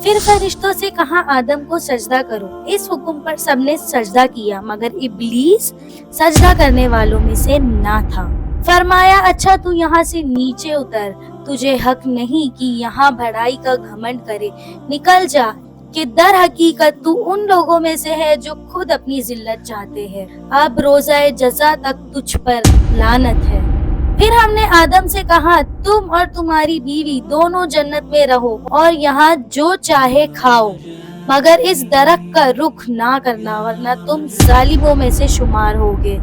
پھر فرشتوں سے کہا آدم کو سجدہ کرو۔ اس حکم پر سب نے سجدہ کیا مگر ابلیس سجدہ کرنے والوں میں سے نہ تھا۔ فرمایا اچھا تو یہاں سے نیچے اتر، تجھے حق نہیں کہ یہاں بڑائی کا گھمنڈ کرے، نکل جا کہ در حقیقت تو ان لوگوں میں سے ہے جو خود اپنی ذلت چاہتے ہیں، اب روزہ جزا تک تجھ پر لعنت ہے۔ پھر ہم نے آدم سے کہا تم اور تمہاری بیوی دونوں جنت میں رہو اور یہاں جو چاہے کھاؤ، مگر اس درخت کا رخ نہ کرنا ورنہ تم ظالموں میں سے شمار ہوگے۔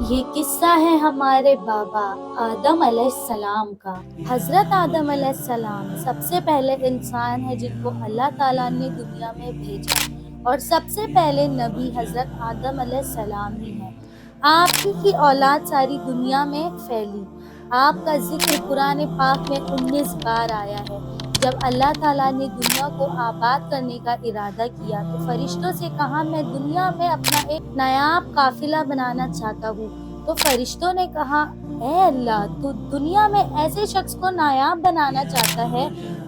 یہ قصہ ہے ہمارے بابا آدم علیہ السلام کا۔ حضرت آدم علیہ السلام سب سے پہلے انسان ہے جن کو اللہ تعالیٰ نے دنیا میں بھیجا، اور سب سے پہلے نبی حضرت آدم علیہ السلام ہی ہے۔ آپ ہی کی اولاد ساری دنیا میں پھیلی۔ آپ کا ذکر قرآن پاک میں 19 بار آیا ہے۔ جب اللہ تعالیٰ نے دنیا کو آباد کرنے کا ارادہ کیا تو فرشتوں سے کہا میں دنیا میں اپنا ایک نایاب قافلہ بنانا چاہتا ہوں۔ تو فرشتوں نے کہا اے اللہ، تو دنیا میں ایسے شخص کو نایاب بنانا چاہتا ہے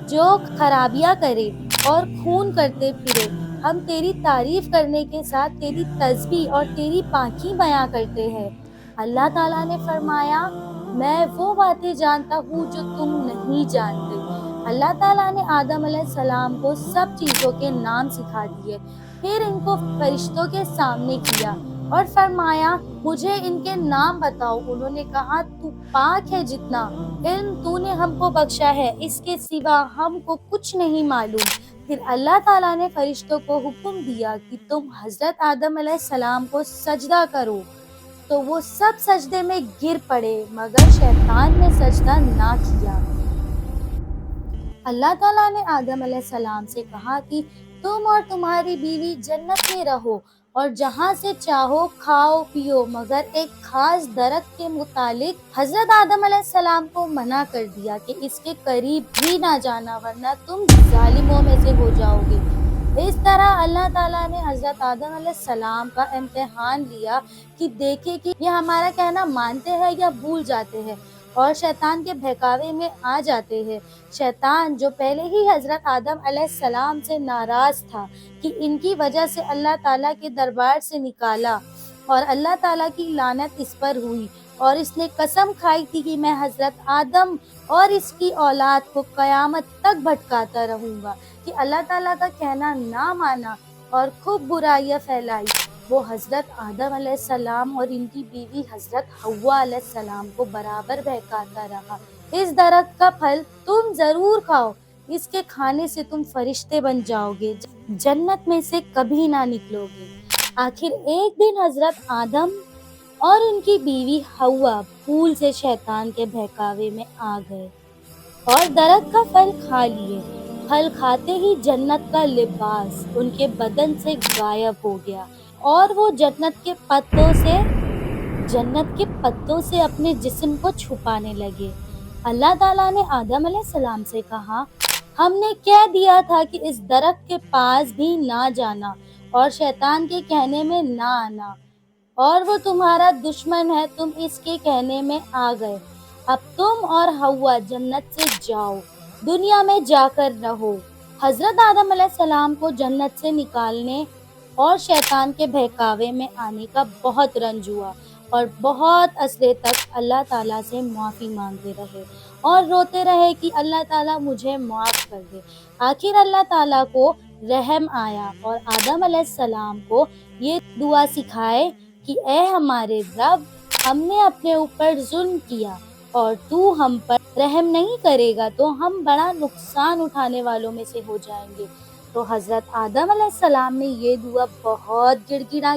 جو خرابیاں کرے اور خون کرتے پھرے۔ ہم تیری تعریف کرنے کے ساتھ تیری تسبیح اور تیری پاکی بیاں کرتے ہیں۔ اللہ تعالیٰ نے فرمایا میں وہ باتیں جانتا ہوں جو تم نہیں جانتے۔ اللہ تعالیٰ نے آدم علیہ السلام کو سب چیزوں کے نام سکھا دیے، پھر ان کو فرشتوں کے سامنے کیا اور فرمایا مجھے ان کے نام بتاؤ۔ انہوں نے کہا تو پاک ہے، جتنا علم تو نے ہم کو بخشا ہے اس کے سوا ہم کو کچھ نہیں معلوم۔ پھر اللہ تعالیٰ نے فرشتوں کو حکم دیا کہ تم حضرت آدم علیہ السلام کو سجدہ کرو، تو وہ سب سجدے میں گر پڑے مگر شیطان نے سجدہ نہ کیا۔ اللہ تعالیٰ نے آدم علیہ السلام سے کہا کہ تم اور تمہاری بیوی جنت میں رہو اور جہاں سے چاہو کھاؤ پیو، مگر ایک خاص درخت کے متعلق حضرت آدم علیہ السلام کو منع کر دیا کہ اس کے قریب بھی نہ جانا ورنہ تم ظالموں میں سے ہو جاؤ گے۔ اس طرح اللہ تعالیٰ نے حضرت آدم علیہ السلام کا امتحان لیا کہ دیکھے کہ یہ ہمارا کہنا مانتے ہیں یا بھول جاتے ہیں اور شیطان کے بہکاوے میں آ جاتے ہیں۔ شیطان جو پہلے ہی حضرت آدم علیہ السلام سے ناراض تھا کہ ان کی وجہ سے اللہ تعالیٰ کے دربار سے نکالا اور اللہ تعالیٰ کی لعنت اس پر ہوئی، اور اس نے قسم کھائی تھی کہ میں حضرت آدم اور اس کی اولاد کو قیامت تک بھٹکاتا رہوں گا، کہ اللہ تعالیٰ کا کہنا نہ مانا اور خوب برائیاں پھیلائی۔ وہ حضرت آدم علیہ السلام اور ان کی بیوی حضرت حوا علیہ السلام کو برابر بہکاتا رہا۔ اس درخت کا پھل تم ضرور کھاؤ، اس کے کھانے سے تم فرشتے بن جاؤ گے، جنت میں سے کبھی نہ نکلو گے۔ آخر ایک دن حضرت آدم اور ان کی بیوی حوا بھول سے شیطان کے بہکاوے میں آ گئے اور درخت کا پھل کھا لیے۔ پھل کھاتے ہی جنت کا لباس ان کے بدن سے غائب ہو گیا اور وہ جنت کے پتوں سے اپنے جسم کو چھپانے لگے۔ اللہ تعالیٰ نے آدم علیہ السلام سے کہا ہم نے کہہ دیا تھا کہ اس درخت کے پاس بھی نہ جانا اور شیطان کے کہنے میں نہ آنا، اور وہ تمہارا دشمن ہے، تم اس کے کہنے میں آ گئے۔ اب تم اور حوا جنت سے جاؤ، دنیا میں جا کر رہو۔ حضرت آدم علیہ السلام کو جنت سے نکالنے اور شیطان کے بہکاوے میں آنے کا بہت رنج ہوا اور بہت عرصے تک اللہ تعالیٰ سے معافی مانگتے رہے اور روتے رہے کہ اللہ تعالیٰ مجھے معاف کر دے۔ آخر اللہ تعالیٰ کو رحم آیا اور آدم علیہ السلام کو یہ دعا سکھائے کہ اے ہمارے رب، ہم نے اپنے اوپر ظلم کیا اور تو ہم پر رحم نہیں کرے گا تو ہم بڑا نقصان اٹھانے والوں میں سے ہو جائیں گے۔ تو حضرت آدم علیہ السلام نے یہ دعا بہت گڑ گڑا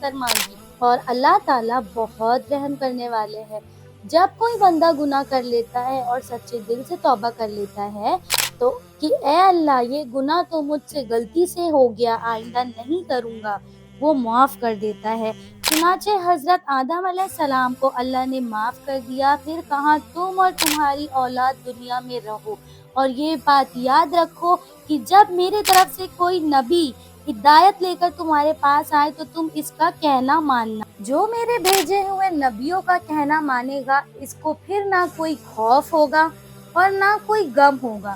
کر مانگی، اور اللہ تعالیٰ بہت رحم کرنے والے ہیں۔ جب کوئی بندہ گناہ کر لیتا ہے اور سچے دل سے توبہ کر لیتا ہے تو کہ اے اللہ یہ گناہ تو مجھ سے غلطی سے ہو گیا، آئندہ نہیں کروں گا، وہ معاف کر دیتا ہے۔ چنانچہ حضرت آدم علیہ السلام کو اللہ نے معاف کر دیا، پھر کہا تم اور تمہاری اولاد دنیا میں رہو، اور یہ بات یاد رکھو کہ جب میرے طرف سے کوئی نبی ہدایت لے کر تمہارے پاس آئے تو تم اس کا کہنا ماننا۔ جو میرے بھیجے ہوئے نبیوں کا کہنا مانے گا اس کو پھر نہ کوئی خوف ہوگا اور نہ کوئی غم ہوگا۔